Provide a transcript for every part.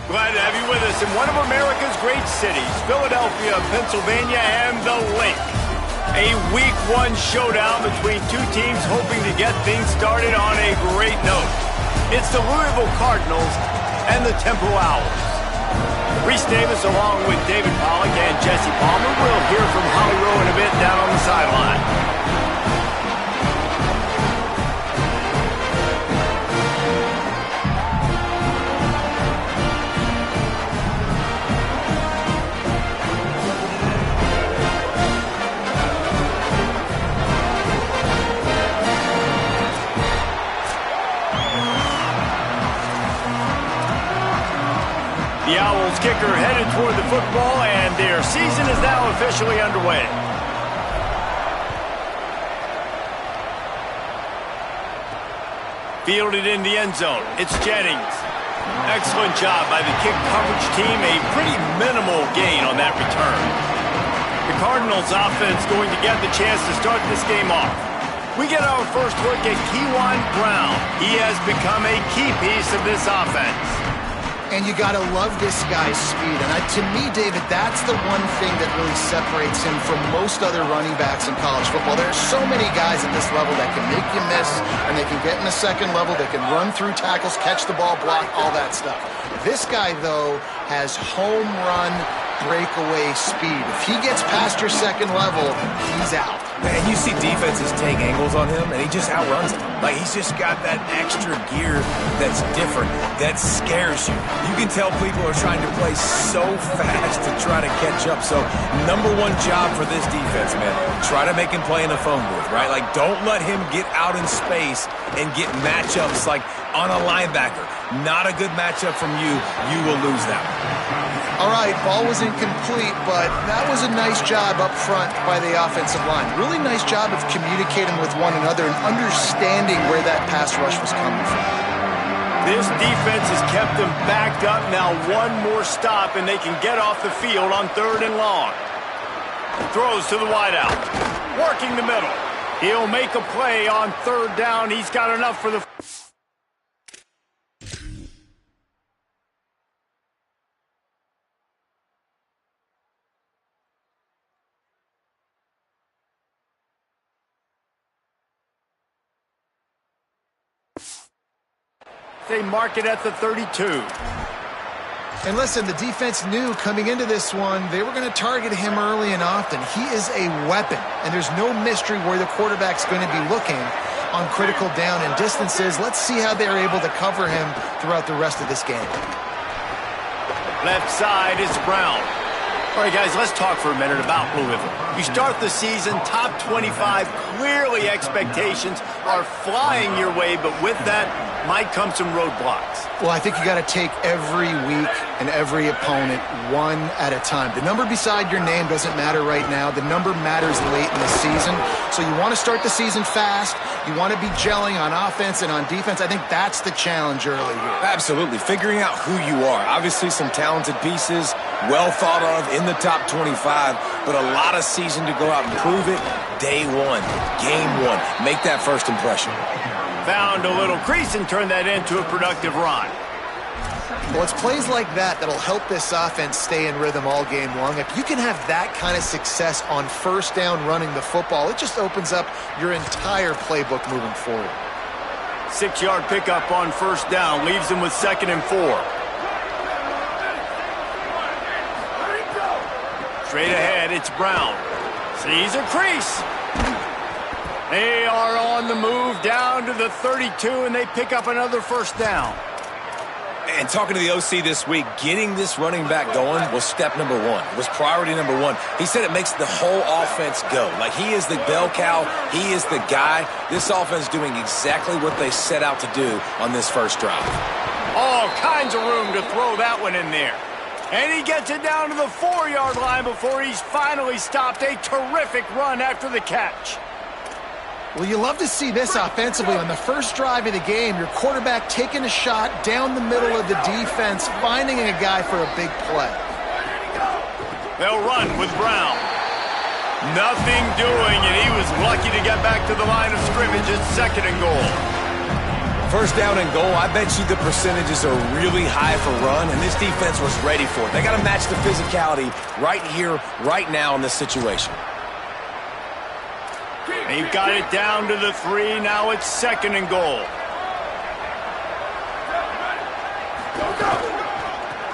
Glad to have you with us in one of America's great cities, Philadelphia, Pennsylvania, and the Link. A Week 1 showdown between two teams hoping to get things started on a great note. It's the Louisville Cardinals and the Temple Owls. Reese Davis along with David Pollack and Jesse Palmer. We'll hear from Holly Rowe in a bit down on the sideline. The Owls kicker headed toward the football, and their season is now officially underway. Fielded in the end zone, it's Jennings. Excellent job by the kick coverage team, a pretty minimal gain on that return. The Cardinals offense going to get the chance to start this game off. We get our first look at Kewan Brown. He has become a key piece of this offense. And you got to love this guy's speed. And to me, David, that's the one thing that really separates him from most other running backs in college football. There are so many guys at this level that can make you miss, and they can get in the second level. They can run through tackles, catch the ball, block, all that stuff. This guy, though, has home run breakaway speed. If he gets past your second level, he's out. And you see defenses take angles on him, and he just outruns them. Like, he's just got that extra gear that's different, that scares you. You can tell people are trying to play so fast to try to catch up. So, number one job for this defense, man, try to make him play in the phone booth, right? Like, don't let him get out in space and get matchups like on a linebacker. Not a good matchup from you. You will lose that one. All right, ball was incomplete, but that was a nice job up front by the offensive line. Really nice job of communicating with one another and understanding where that pass rush was coming from. This defense has kept them backed up. Now one more stop, and they can get off the field on 3rd and long. Throws to the wideout. Working the middle. He'll make a play on 3rd down. He's got enough for the... They mark it at the 32. And listen, the defense knew coming into this one, they were going to target him early and often. He is a weapon, and there's no mystery where the quarterback's going to be looking on critical down and distances. Let's see how they're able to cover him throughout the rest of this game. Left side is Brown. All right, guys, let's talk for a minute about Louisville. You start the season top 25. Clearly, expectations are flying your way, but with that might come some roadblocks. Well, I think you got to take every week and every opponent one at a time. The number beside your name doesn't matter right now. The number matters late in the season. So you want to start the season fast. You want to be gelling on offense and on defense. I think that's the challenge early here. Absolutely. Figuring out who you are. Obviously, some talented pieces, well thought of in the top 25, but a lot of season to go out and prove it. Day one, game one. Make that first impression. Found a little crease and turned that into a productive run. Well, it's plays like that that'll help this offense stay in rhythm all game long. If you can have that kind of success on 1st down running the football, it just opens up your entire playbook moving forward. 6-yard pickup on 1st down, leaves them with 2nd and 4. Straight ahead, it's Brown. Sees a crease. They are on the move down to the 32, and they pick up another 1st down. And talking to the OC this week, getting this running back going was step number one. It was priority number one. He said it makes the whole offense go. Like, he is the bell cow. He is the guy. This offense doing exactly what they set out to do on this first drive. All kinds of room to throw that one in there. And he gets it down to the 4-yard line before he's finally stopped. A terrific run after the catch. Well, you love to see this offensively on the first drive of the game. Your quarterback taking a shot down the middle of the defense, finding a guy for a big play. They'll run with Brown. Nothing doing, and he was lucky to get back to the line of scrimmage at 2nd and goal. First down and goal, I bet you the percentages are really high for run, and this defense was ready for it. They got to match the physicality right here, right now in this situation. They've got it down to the 3. Now it's 2nd and goal.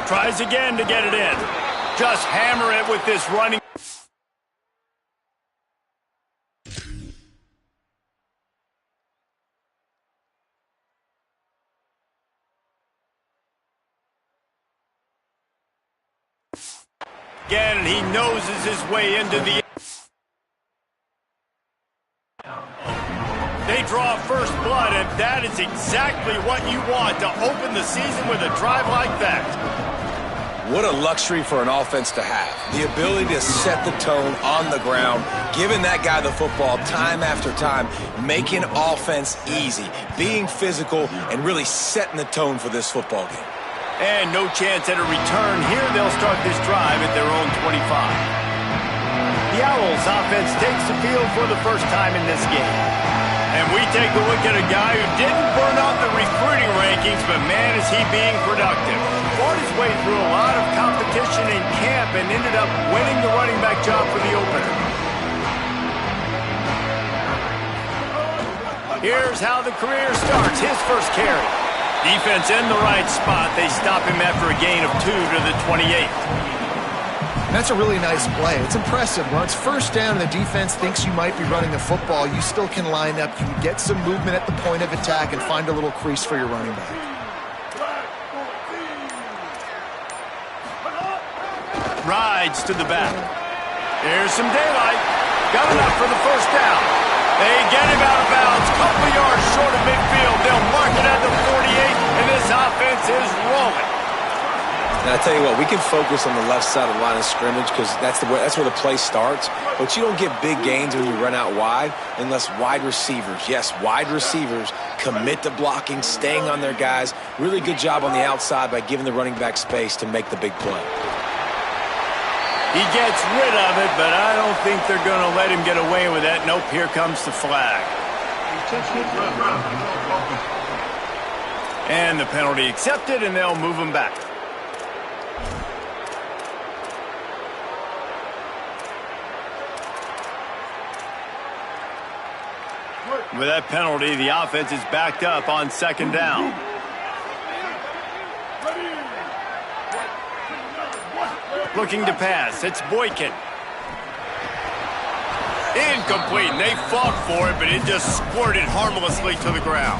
Tries again to get it in. Just hammer it with this running. Again, and he noses his way into the... They draw first blood, and that is exactly what you want to open the season with a drive like that. What a luxury for an offense to have. The ability to set the tone on the ground, giving that guy the football time after time, making offense easy, being physical, and really setting the tone for this football game. And no chance at a return here. They'll start this drive at their own 25. The Owls offense takes the field for the first time in this game. And we take a look at a guy who didn't burn out the recruiting rankings, but man, is he being productive. Fought his way through a lot of competition in camp and ended up winning the running back job for the opener. Here's how the career starts. His first carry. Defense in the right spot. They stop him after a gain of 2 to the 28. That's a really nice play. It's impressive. When it's first down and the defense thinks you might be running the football, you still can line up. You can get some movement at the point of attack and find a little crease for your running back. Rides to the back. There's some daylight. Got enough for the first down. They get him out of bounds. Couple yards short of midfield. They'll mark it at the 48, and this offense is rolling. And I tell you what, we can focus on the left side of the line of scrimmage because that's where the play starts. But you don't get big gains when you run out wide unless wide receivers, yes, wide receivers, commit to blocking, staying on their guys. Really good job on the outside by giving the running back space to make the big play. He gets rid of it, but I don't think they're going to let him get away with that. Nope, here comes the flag. And the penalty accepted, and they'll move him back. With that penalty, the offense is backed up on 2nd down. Looking to pass. It's Boykin. Incomplete. And they fought for it, but it just squirted harmlessly to the ground.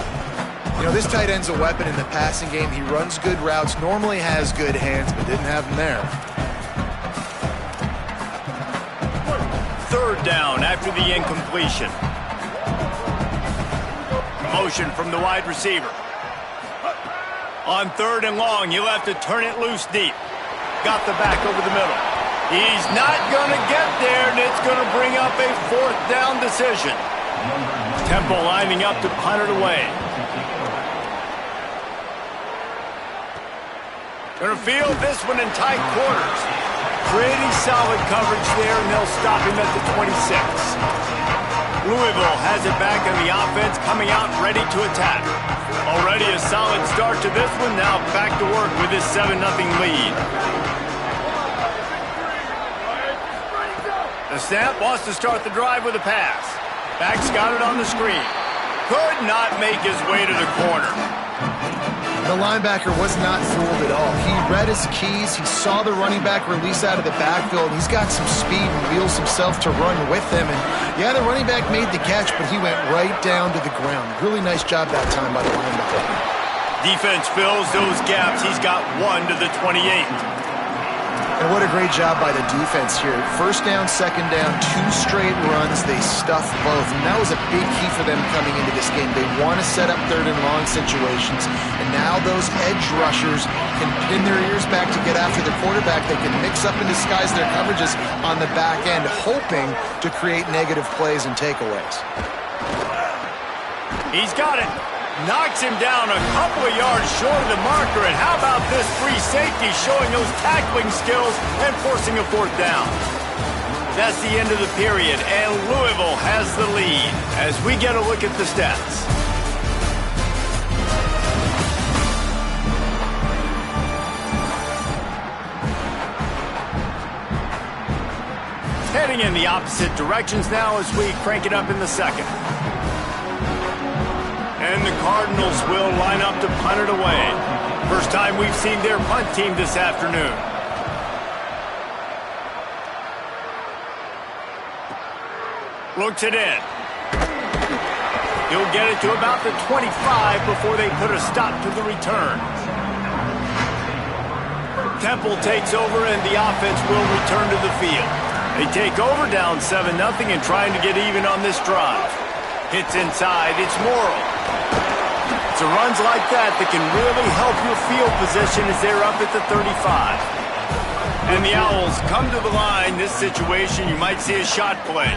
You know, this tight end's a weapon in the passing game. He runs good routes, normally has good hands, but didn't have them there. 3rd down after the incompletion. Motion from the wide receiver. On 3rd and long, you'll have to turn it loose deep. Got the back over the middle. He's not going to get there, and it's going to bring up a 4th down decision. Temple lining up to punt it away. Going to field this one in tight quarters. Pretty solid coverage there, and they'll stop him at the 26. Louisville has it back on the offense, coming out ready to attack. Already a solid start to this one. Now back to work with this 7-0 lead. The snap wants to start the drive with a pass. Back's got it on the screen. Could not make his way to the corner. The linebacker was not fooled at all. He read his keys. He saw the running back release out of the backfield. He's got some speed and wheels himself to run with him. And yeah, the running back made the catch, but he went right down to the ground. Really nice job that time by the linebacker. Defense fills those gaps. He's got 1 to the 28. And what a great job by the defense here. 1st down, 2nd down, 2 straight runs. They stuffed both. And that was a big key for them coming into this game. They want to set up 3rd and long situations. And now those edge rushers can pin their ears back to get after the quarterback. They can mix up and disguise their coverages on the back end, hoping to create negative plays and takeaways. He's got it. Knocks him down a couple of yards short of the marker. And how about this free safety showing those tackling skills and forcing a 4th down? That's the end of the period, and Louisville has the lead as we get a look at the stats. Heading in the opposite directions now as we crank it up in the second. And the Cardinals will line up to punt it away. First time we've seen their punt team this afternoon. Looks it in. He'll get it to about the 25 before they put a stop to the return. Temple takes over and the offense will return to the field. They take over down 7-0 and trying to get even on this drive. Hits inside, it's Morrill. It's a runs like that that can really help your field position as they're up at the 35. And the Owls come to the line. This situation, you might see a shot play.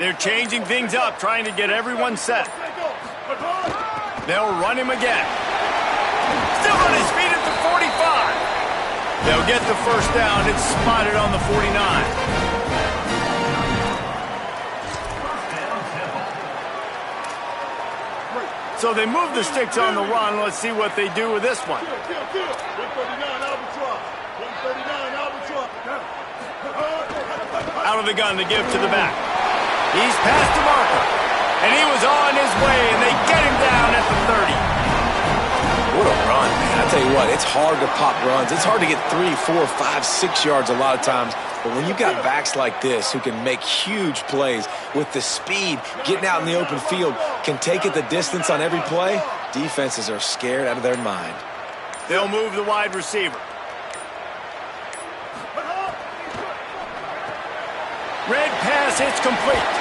They're changing things up, trying to get everyone set. They'll run him again. Still on his feet at the 45. They'll get the first down. It's spotted on the 49. So they move the sticks on the run. Let's see what they do with this one. Out of the gun to give to the back. He's past the marker. And he was on his way, and they get him down at the 30. What a run, man. I tell you what, it's hard to pop runs. It's hard to get 3, 4, 5, 6 yards a lot of times. But when you've got backs like this who can make huge plays with the speed, getting out in the open field, can take it the distance on every play, defenses are scared out of their mind. They'll move the wide receiver. Red pass, it's complete.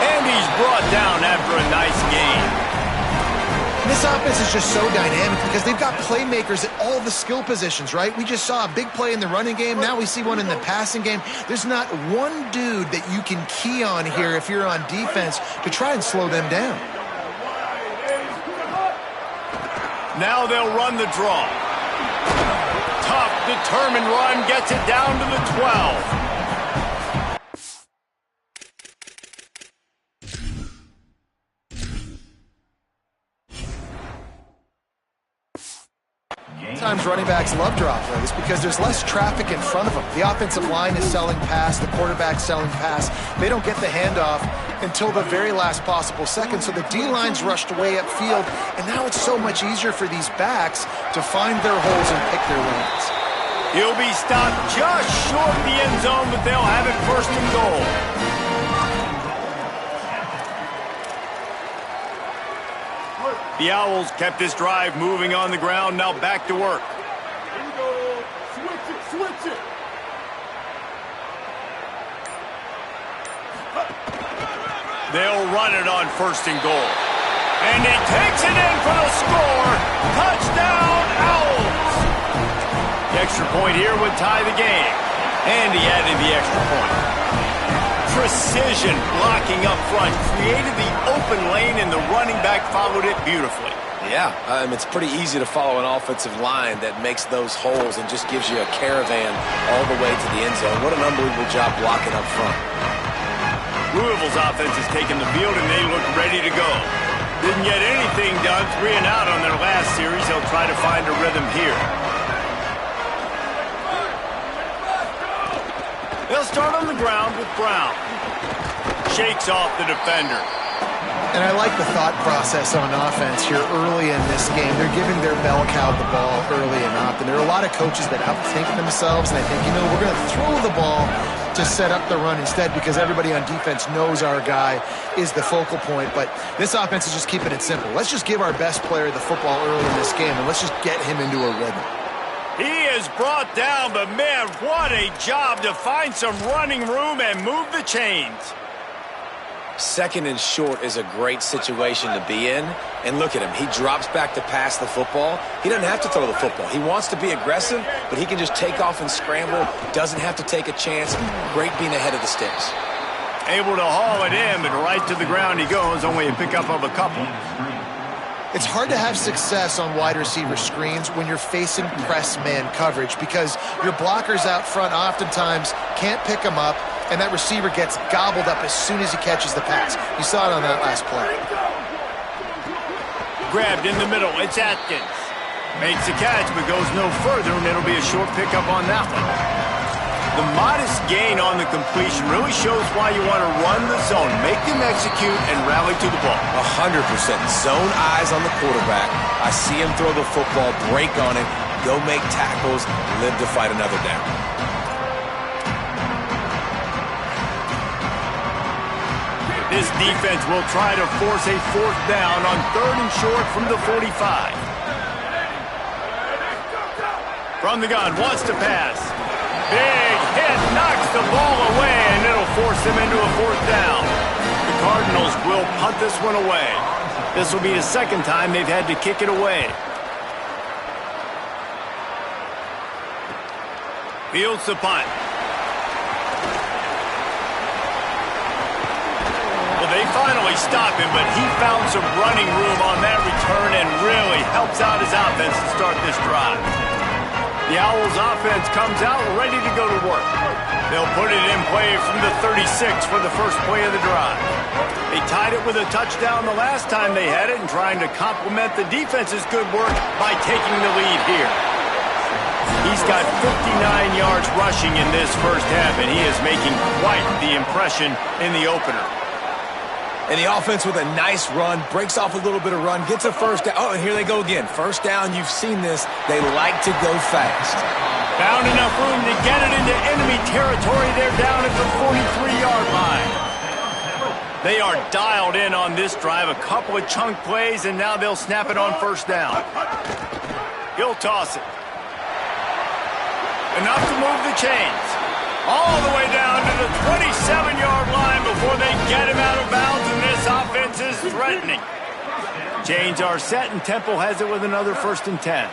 And he's brought down after a nice gain. This offense is just so dynamic because they've got playmakers at all the skill positions, right? We just saw a big play in the running game. Now we see one in the passing game. There's not one dude that you can key on here if you're on defense to try and slow them down. Now they'll run the draw. Tough, determined run gets it down to the 12. Sometimes running backs love draw plays because there's less traffic in front of them. The offensive line is selling pass, the quarterback's selling pass. They don't get the handoff until the very last possible second, so the D-line's rushed way upfield, and now it's so much easier for these backs to find their holes and pick their lanes. He'll be stopped just short of the end zone, but they'll have it first and goal. The Owls kept this drive moving on the ground, now back to work. Here we go. Switch it. They'll run it on first and goal. And he takes it in for the score. Touchdown, Owls. The extra point here would tie the game. And he added the extra point. Precision blocking up front created the open lane, and the running back followed it beautifully. Yeah, it's pretty easy to follow an offensive line that makes those holes and just gives you a caravan all the way to the end zone. What an unbelievable job blocking up front. Louisville's offense has taken the field, and they look ready to go. Didn't get anything done, 3 and out on their last series. They'll try to find a rhythm here. They'll start on the ground with Brown. Shakes off the defender. And I like the thought process on offense here early in this game. They're giving their bell cow the ball early and often. There are a lot of coaches that outthink themselves, and they think, we're going to throw the ball to set up the run instead because everybody on defense knows our guy is the focal point. But this offense is just keeping it simple. Let's just give our best player the football early in this game, and let's just get him into a rhythm. He is brought down, but man, what a job to find some running room and move the chains. Second and short is a great situation to be in. And look at him. He drops back to pass the football. He doesn't have to throw the football. He wants to be aggressive, but he can just take off and scramble. Doesn't have to take a chance. Great being ahead of the sticks. Able to haul it in, but right to the ground he goes. Only a pickup of a couple. It's hard to have success on wide receiver screens when you're facing press man coverage because your blockers out front oftentimes can't pick them up, and that receiver gets gobbled up as soon as he catches the pass. You saw it on that last play. Grabbed in the middle. It's Atkins. Makes the catch, but goes no further, and it'll be a short pickup on that one. The modest gain on the completion really shows why you want to run the zone, make them execute, and rally to the ball. 100%. Zone eyes on the quarterback. I see him throw the football, break on it, go make tackles, live to fight another down. This defense will try to force a fourth down on 3rd and short from the 45. From the gun, wants to pass. Big hit, knocks the ball away, and it'll force them into a fourth down. The Cardinals will punt this one away. This will be the second time they've had to kick it away. Fields the punt. Well, they finally stop him, but he found some running room on that return and really helps out his offense to start this drive. The Owls offense comes out ready to go to work. They'll put it in play from the 36 for the first play of the drive. They tied it with a touchdown the last time they had it and trying to complement the defense's good work by taking the lead here. He's got 59 yards rushing in this first half, and he is making quite the impression in the opener. And the offense with a nice run, breaks off a little bit of run, gets a first down. Oh, and here they go again. First down, you've seen this. They like to go fast. Found enough room to get it into enemy territory. They're down at the 43-yard line. They are dialed in on this drive. A couple of chunk plays, and now they'll snap it on first down. He'll toss it. Enough to move the chains. All the way down to the 27-yard line before they get him out of bounds, and this offense is threatening. Chains are set, and Temple has it with another 1st and 10.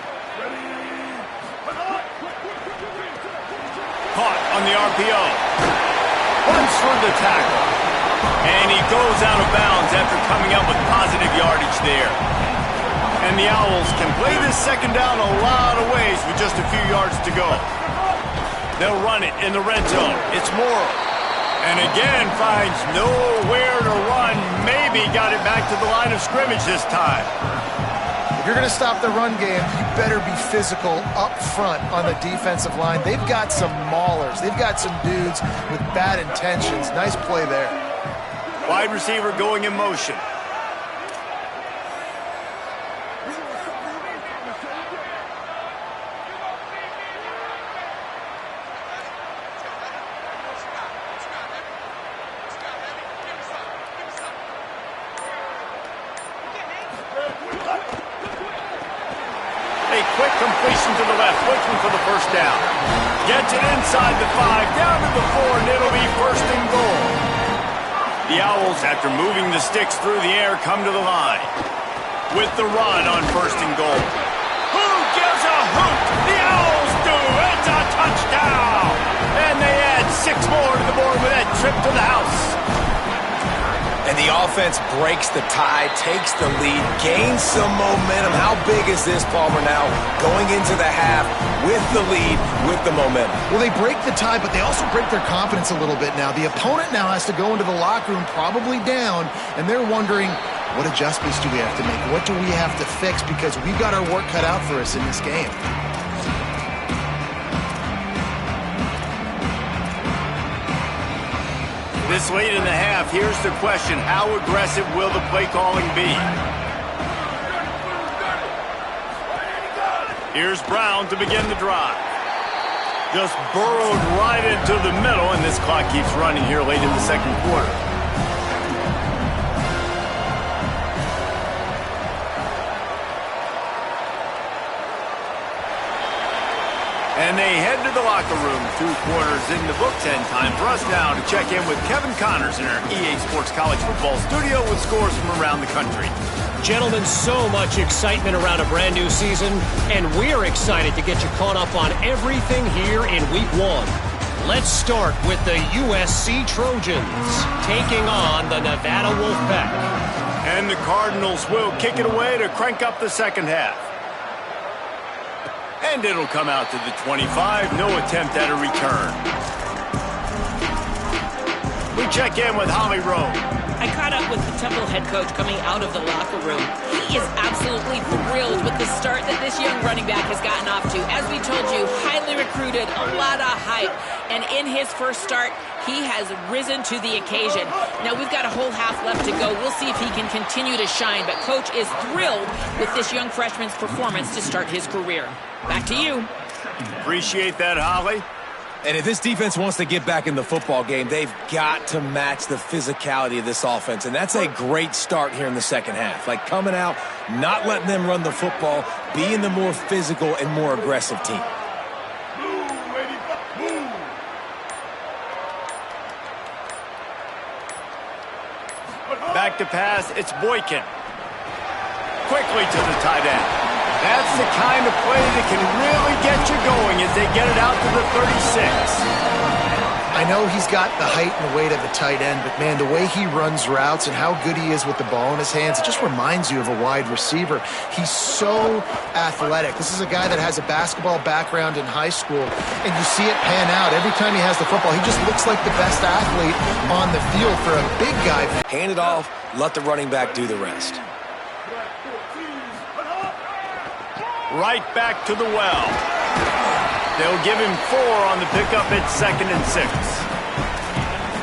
Caught on the RPO. Runs for the tackle. And he goes out of bounds after coming up with positive yardage there. And the Owls can play this second down a lot of ways with just a few yards to go. They'll run it in the red zone. It's Morrow. And again finds nowhere to run. Maybe got it back to the line of scrimmage this time. If you're going to stop the run game, you better be physical up front on the defensive line. They've got some maulers. They've got some dudes with bad intentions. Nice play there. Wide receiver going in motion. Quick completion to the left, looking for the first down. Gets it inside the 5, down to the 4, and it'll be 1st and goal. The Owls, after moving the sticks through the air, come to the line. With the run on 1st and goal. Who gives a hoot? The Owls do! It's a touchdown! And they add 6 more to the board with that trip to the house. And the offense breaks the tie, takes the lead, gains some momentum. How big is this, Palmer, now going into the half with the lead, with the momentum? Well, they break the tie, but they also break their confidence a little bit now. The opponent now has to go into the locker room probably down, and they're wondering, what adjustments do we have to make? What do we have to fix? Because we've got our work cut out for us in this game. This late in the half, here's the question. How aggressive will the play calling be? Here's Brown to begin the drive. Just burrowed right into the middle, and this clock keeps running here late in the second quarter. And they head to the locker room. 2 quarters in the books, and time for us now to check in with Kevin Connors in our EA Sports College Football studio with scores from around the country. Gentlemen, so much excitement around a brand new season, and we're excited to get you caught up on everything here in Week 1. Let's start with the USC Trojans taking on the Nevada Wolfpack. And the Cardinals will kick it away to crank up the second half. And it'll come out to the 25. No attempt at a return. We check in with Holly Rowe. I caught up with the Temple head coach coming out of the locker room. He is absolutely thrilled with the start that this young running back has gotten off to. As we told you, highly recruited, a lot of hype. And in his first start, he has risen to the occasion. Now, we've got a whole half left to go. We'll see if he can continue to shine. But Coach is thrilled with this young freshman's performance to start his career. Back to you. Appreciate that, Holly. And if this defense wants to get back in the football game, they've got to match the physicality of this offense. And that's a great start here in the second half. Like coming out, not letting them run the football, being the more physical and more aggressive team. Back to pass, it's Boykin. Quickly to the tight end. That's the kind of play that can really get you going as they get it out to the 36. I know he's got the height and weight of a tight end, but man, the way he runs routes and how good he is with the ball in his hands, it just reminds you of a wide receiver. He's so athletic. This is a guy that has a basketball background in high school, and you see it pan out. Every time he has the football, he just looks like the best athlete on the field for a big guy. Hand it off, let the running back do the rest. Right back to the well. They'll give him 4 on the pickup at 2nd and 6.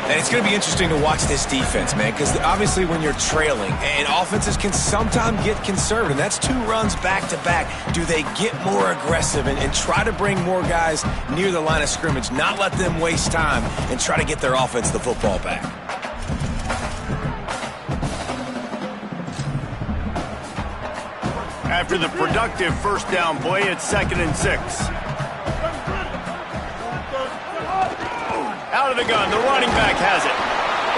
And it's going to be interesting to watch this defense, man, because obviously when you're trailing, and offenses can sometimes get conservative, and that's 2 runs back-to-back. Do they get more aggressive and try to bring more guys near the line of scrimmage, not let them waste time, and try to get their offense the football back? After the productive first down play at 2nd and 6. Out of the gun, the running back has it.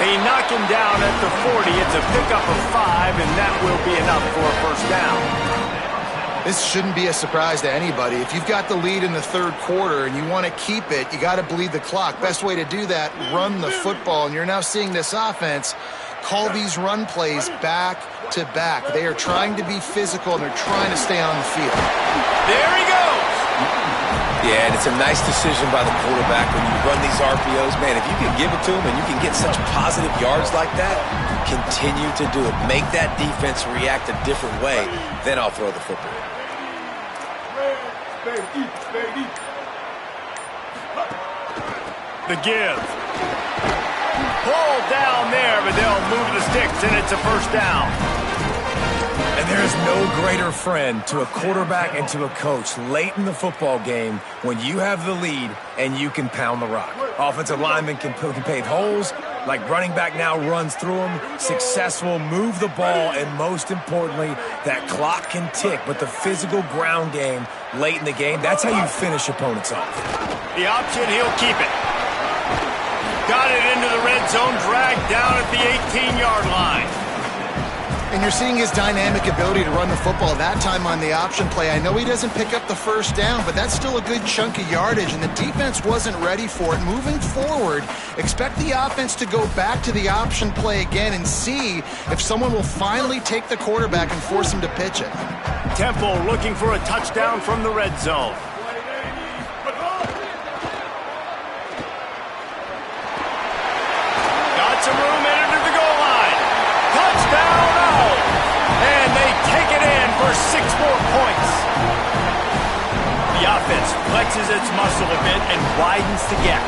They knock him down at the 40. It's a pickup of 5, and that will be enough for a first down. This shouldn't be a surprise to anybody. If you've got the lead in the third quarter and you want to keep it, you got to bleed the clock. Best way to do that, run the football. And you're now seeing this offense call these run plays back to back. They are trying to be physical, and they're trying to stay on the field. There he goes! Yeah, and it's a nice decision by the quarterback when you run these RPOs. Man, if you can give it to him and you can get such positive yards like that, continue to do it. Make that defense react a different way, then I'll throw the football. The give. Pulled down there, but they'll move the sticks, and it's a first down. And there is no greater friend to a quarterback and to a coach late in the football game when you have the lead and you can pound the rock. Offensive linemen can pave holes, like running back now runs through them, successful, move the ball, and most importantly, that clock can tick. But the physical ground game late in the game, that's how you finish opponents off. The option, he'll keep it. Got it into the red zone, dragged down at the 18-yard line. And you're seeing his dynamic ability to run the football, that time on the option play. I know he doesn't pick up the first down, but that's still a good chunk of yardage, and the defense wasn't ready for it. Moving forward, expect the offense to go back to the option play again and see if someone will finally take the quarterback and force him to pitch it. Temple looking for a touchdown from the red zone. Got some room, entered to the goal line. Touchdown, and they take it in for 6 more points. The offense flexes its muscle a bit and widens the gap.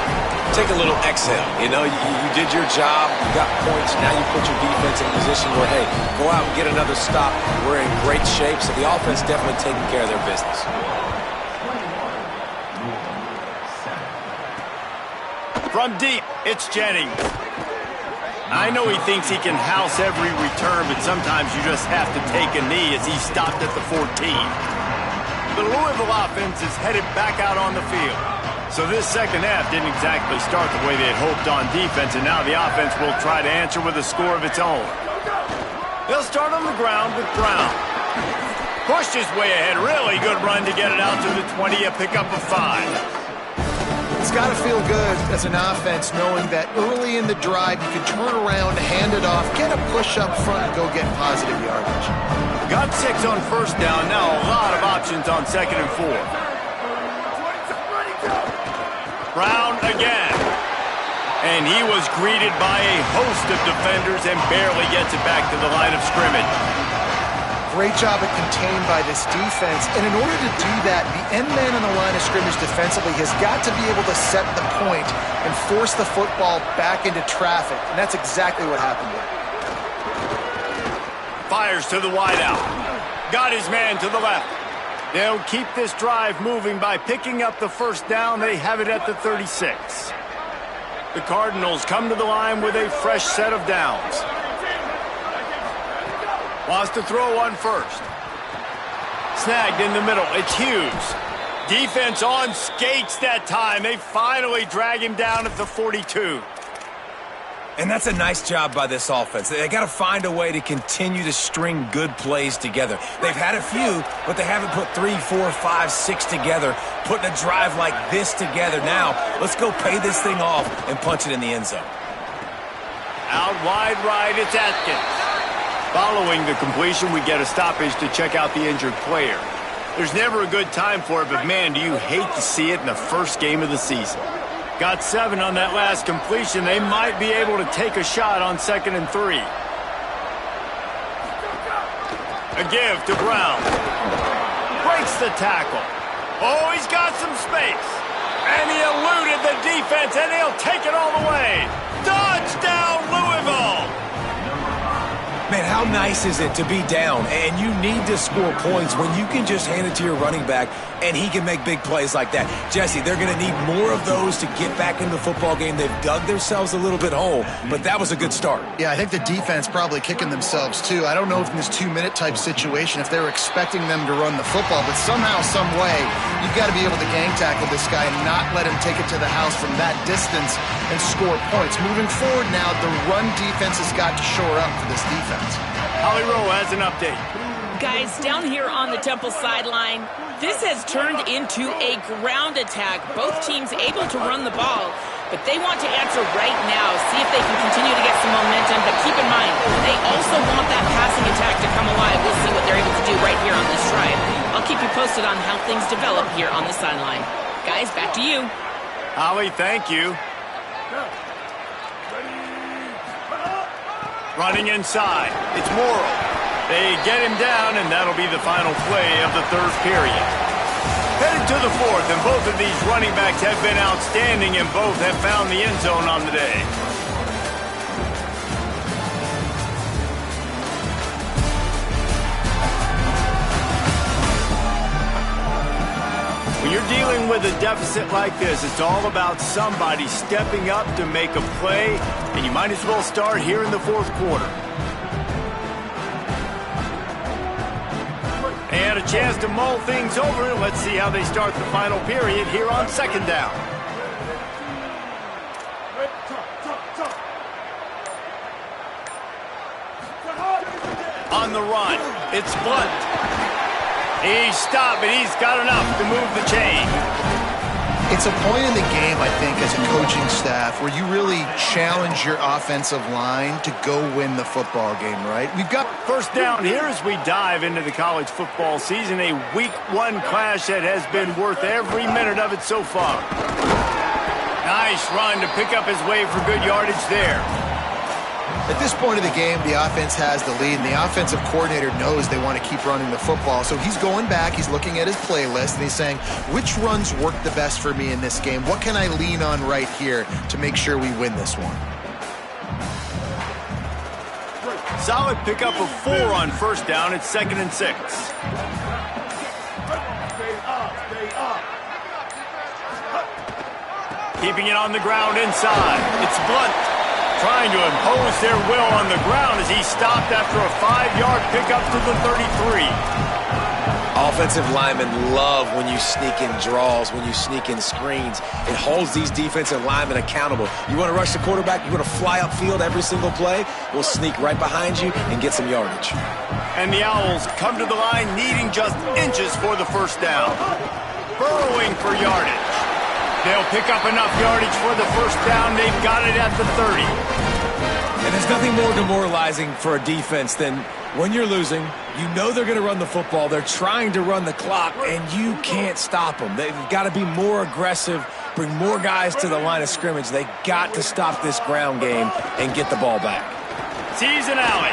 Take a little exhale. You know, you did your job, you got points, now you put your defense in a position where, hey, go out and get another stop. We're in great shape, so the offense definitely taking care of their business. From deep, it's Jennings. I know he thinks he can house every return, but sometimes you just have to take a knee as he stopped at the 14. The Louisville offense is headed back out on the field. So this second half didn't exactly start the way they had hoped on defense, and now the offense will try to answer with a score of its own. They'll start on the ground with Brown. Pushed his way ahead. Really good run to get it out to the 20, a pickup of 5. It's got to feel good as an offense knowing that early in the drive you can turn around, hand it off, get a push up front, and go get positive yardage. Got 6 on first down. Now a lot of options on 2nd and 4. Brown again. And he was greeted by a host of defenders and barely gets it back to the line of scrimmage. Great job at contained by this defense. And in order to do that, the end man on the line of scrimmage defensively has got to be able to set the point and force the football back into traffic. And that's exactly what happened there. Fires to the wideout. Got his man to the left. They'll keep this drive moving by picking up the first down. They have it at the 36. The Cardinals come to the line with a fresh set of downs. Wants to throw on first. Snagged in the middle. It's Hughes. Defense on skates that time. They finally drag him down at the 42. And that's a nice job by this offense. They got to find a way to continue to string good plays together. They've had a few, but they haven't put 3, 4, 5, 6 together, putting a drive like this together. Now, let's go pay this thing off and punch it in the end zone. Out wide right, it's Atkins. Following the completion, we get a stoppage to check out the injured player. There's never a good time for it, but man, do you hate to see it in the first game of the season. Got 7 on that last completion. They might be able to take a shot on 2nd and 3. A give to Brown. Breaks the tackle. Oh, he's got some space. And he eluded the defense, and he'll take it all the way. Touchdown, Louisville! Man, how nice is it to be down and you need to score points when you can just hand it to your running back and he can make big plays like that? Jesse, they're going to need more of those to get back into the football game. They've dug themselves a little bit hole, but that was a good start. Yeah, I think the defense probably kicking themselves too. I don't know if in this 2-minute type situation if they were expecting them to run the football, but somehow, some way, you've got to be able to gang tackle this guy and not let him take it to the house from that distance and score points. Moving forward now, the run defense has got to shore up for this defense. Holly Rowe has an update. Guys, down here on the Temple sideline, this has turned into a ground attack. Both teams able to run the ball, but they want to answer right now, see if they can continue to get some momentum. But keep in mind, they also want that passing attack to come alive. We'll see what they're able to do right here on this drive. I'll keep you posted on how things develop here on the sideline. Guys, back to you. Holly, thank you. Running inside. It's Morrow. They get him down, and that'll be the final play of the 3rd period. Headed to the 4th, and both of these running backs have been outstanding, and both have found the end zone on the day. When you're dealing with a deficit like this, it's all about somebody stepping up to make a play, and you might as well start here in the 4th quarter. They had a chance to mull things over. Let's see how they start the final period here on 2nd down. On the run, it's Blunt. He stopped, but he's got enough to move the chain. It's a point in the game, I think, as a coaching staff where you really challenge your offensive line to go win the football game, right? We've got first down here as we dive into the college football season, a Week 1 clash that has been worth every minute of it so far. Nice run to pick up his way for good yardage there. At this point of the game, the offense has the lead, and the offensive coordinator knows they want to keep running the football. So he's going back, he's looking at his playlist, and he's saying, which runs work the best for me in this game? What can I lean on right here to make sure we win this one? Solid pickup of 4 on first down. It's 2nd and 6. Keeping it on the ground inside. It's Blunt. Trying to impose their will on the ground as he stopped after a 5-yard pickup to the 33. Offensive linemen love when you sneak in draws, when you sneak in screens. It holds these defensive linemen accountable. You want to rush the quarterback, you want to fly upfield every single play, we'll sneak right behind you and get some yardage. And the Owls come to the line needing just inches for the first down. Burrowing for yardage. They'll pick up enough yardage for the first down. They've got it at the 30. And there's nothing more demoralizing for a defense than when you're losing, you know they're going to run the football. They're trying to run the clock, and you can't stop them. They've got to be more aggressive bring more guys to the line of scrimmage. They got to stop this ground game and get the ball back. Sees an alley.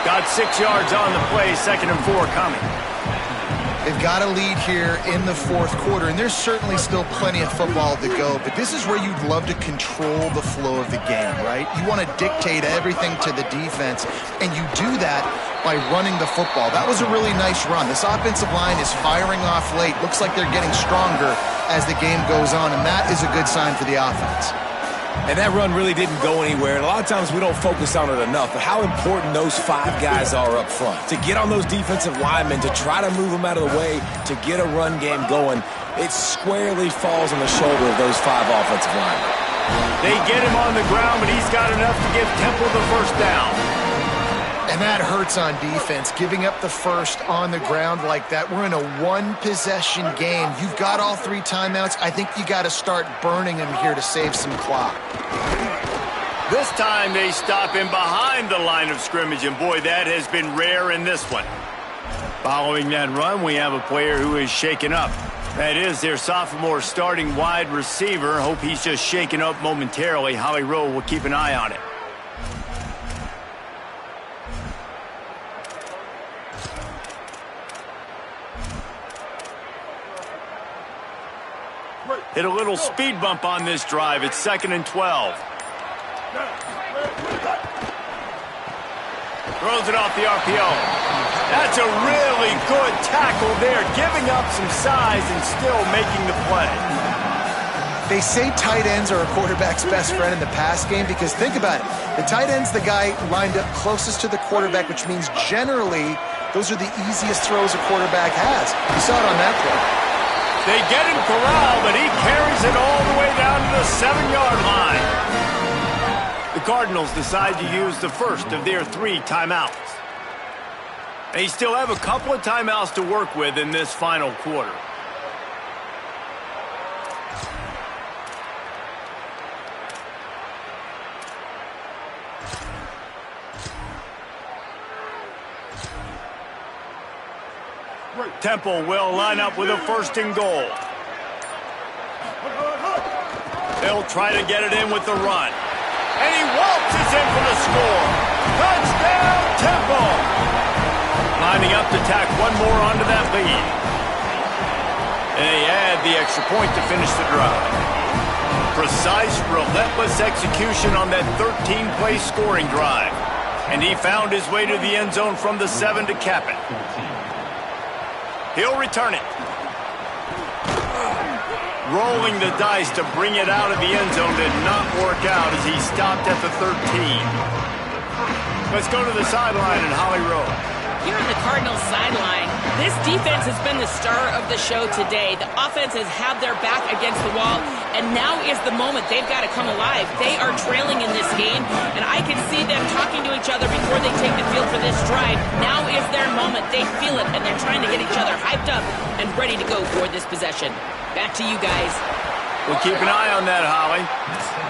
Got 6 yards on the play, 2nd and 4 coming. They've got a lead here in the fourth quarter, and there's certainly still plenty of football to go, but this is where you'd love to control the flow of the game, right? You want to dictate everything to the defense, and you do that by running the football. That was a really nice run. This offensive line is firing off late. Looks like they're getting stronger as the game goes on, and that is a good sign for the offense. And that run really didn't go anywhere. And a lot of times we don't focus on it enough, but how important those 5 guys are up front. To get on those defensive linemen, to try to move them out of the way, to get a run game going, it squarely falls on the shoulder of those 5 offensive linemen. They get him on the ground, but he's got enough to give Temple the first down. And that hurts on defense, giving up the first on the ground like that. We're in a 1-possession game. You've got all 3 timeouts. I think you got to start burning them here to save some clock. This time they stop him behind the line of scrimmage, and boy, that has been rare in this one. Following that run, we have a player who is shaken up. That is their sophomore starting wide receiver. Hope he's just shaken up momentarily. Holly Rowe will keep an eye on it. Hit a little speed bump on this drive. It's 2nd and 12. Throws it off the RPO. That's a really good tackle there, giving up some size and still making the play. They say tight ends are a quarterback's best friend in the pass game because think about it. The tight end's the guy lined up closest to the quarterback, which means generally those are the easiest throws a quarterback has. You saw it on that play. They get him corralled, but he carries it all the way down to the 7-yard line. The Cardinals decide to use the first of their 3 timeouts. They still have a couple of timeouts to work with in this final quarter. Temple will line up with a 1st and goal. They'll try to get it in with the run. And he waltzes in for the score. Touchdown, Temple! Lining up to tack one more onto that lead. And they add the extra point to finish the drive. Precise, relentless execution on that 13-play scoring drive. And he found his way to the end zone from the 7 to cap it. He'll return it. Rolling the dice to bring it out of the end zone did not work out as he stopped at the 13. Let's go to the sideline and Holly Rowe. Here on the Cardinals sideline, this defense has been the star of the show today. The offense has had their back against the wall, and now is the moment they've got to come alive. They are trailing in this game, and I can see them talking to each other before they take the field for this drive. Now is their moment. They feel it, and they're trying to get each other hyped up and ready to go for this possession. Back to you guys. We'll keep an eye on that, Holly.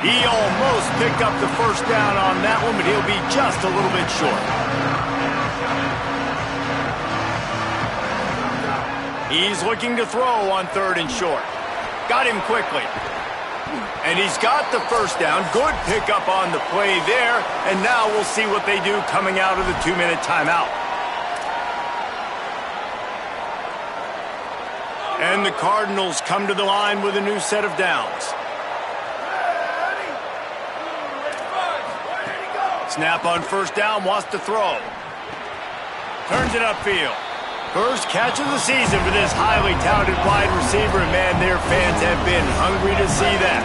He almost picked up the first down on that one, but he'll be just a little bit short. He's looking to throw on 3rd and short. Got him quickly. And he's got the first down. Good pickup on the play there. And now we'll see what they do coming out of the 2-minute timeout. And the Cardinals come to the line with a new set of downs. Snap on 1st down, wants to throw. Turns it upfield. First catch of the season for this highly touted wide receiver, and man, their fans have been hungry to see that.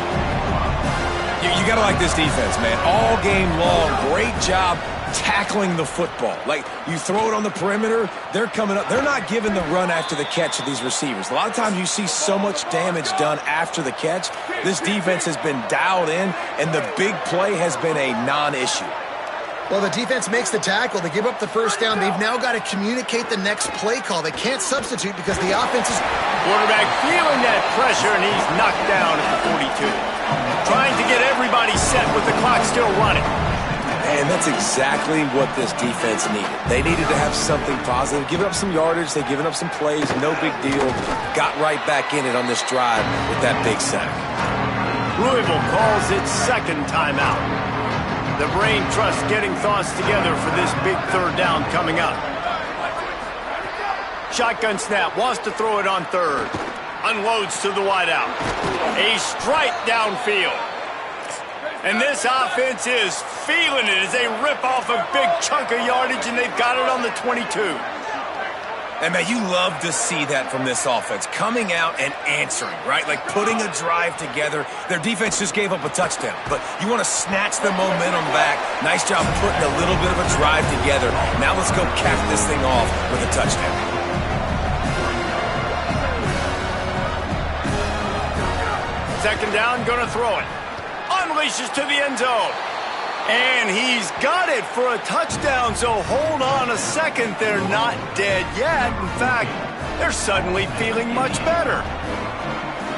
You got to like this defense, man. All game long, great job tackling the football. Like, you throw it on the perimeter, they're coming up. They're not giving the run after the catch to these receivers. A lot of times you see so much damage done after the catch. This defense has been dialed in, and the big play has been a non-issue. Well, the defense makes the tackle. They give up the first down. They've now got to communicate the next play call. They can't substitute because the offense is... Quarterback feeling that pressure, and he's knocked down at the 42. Trying to get everybody set with the clock still running. And that's exactly what this defense needed. They needed to have something positive. Giving up some yardage, they've given up some plays, no big deal. Got right back in it on this drive with that big sack. Louisville calls its second timeout. The brain trust getting thoughts together for this big third down coming up. Shotgun snap, wants to throw it on third. Unloads to the wideout. A strike downfield. And this offense is feeling it as they rip off a big chunk of yardage, and they've got it on the 22. And, man, you love to see that from this offense, coming out and answering, right? Like putting a drive together. Their defense just gave up a touchdown, but you want to snatch the momentum back. Nice job putting a little bit of a drive together. Now let's go cap this thing off with a touchdown. Second down, going to throw it. Unleashes to the end zone. And he's got it for a touchdown, so hold on a second. They're not dead yet. In fact, they're suddenly feeling much better.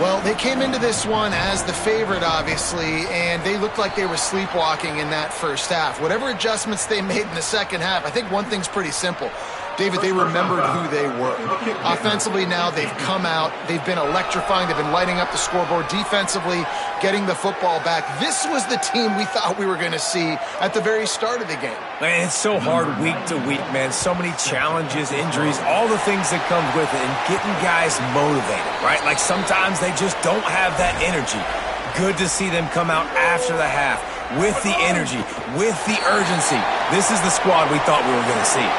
Well, they came into this one as the favorite, obviously, and they looked like they were sleepwalking in that first half. Whatever adjustments they made in the second half, I think one thing's pretty simple. David, they remembered who they were. Offensively now, they've come out. They've been electrifying. They've been lighting up the scoreboard. Defensively, getting the football back. This was the team we thought we were going to see at the very start of the game. Man, it's so hard week to week, man. So many challenges, injuries, all the things that come with it, and getting guys motivated, right? Like sometimes they just don't have that energy. Good to see them come out after the half with the energy, with the urgency. This is the squad we thought we were going to see.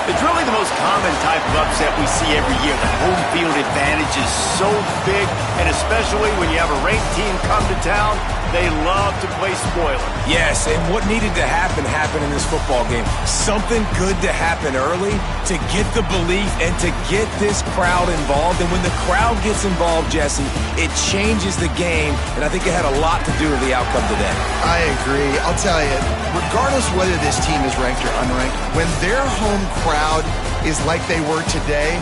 It's really the most common type of upset we see every year. The home field advantage is so big, and especially when you have a ranked team come to town, they love to play spoiler. Yes, and what needed to happen happened in this football game. Something good to happen early to get the belief and to get this crowd involved. And when the crowd gets involved, Jesse, it changes the game, and I think it had a lot to do with the outcome today. I agree. I'll tell you, regardless whether this team is ranked or unranked, when their home crowd is like they were today,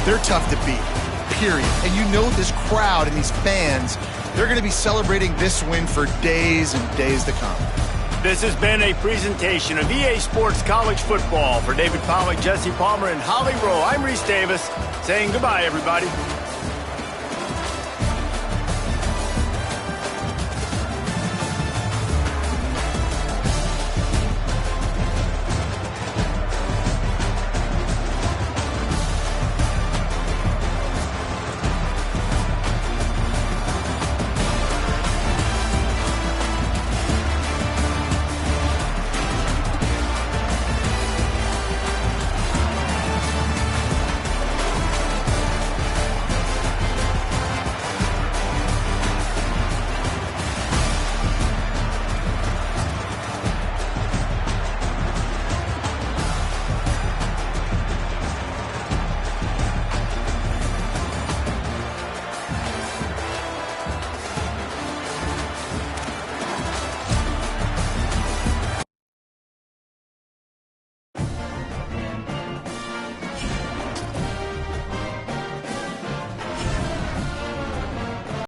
they're tough to beat, period. And you know this crowd and these fans, they're going to be celebrating this win for days and days to come. This has been a presentation of EA Sports College Football. For David Pollack, Jesse Palmer, and Holly Rowe, I'm Reese Davis saying goodbye, everybody.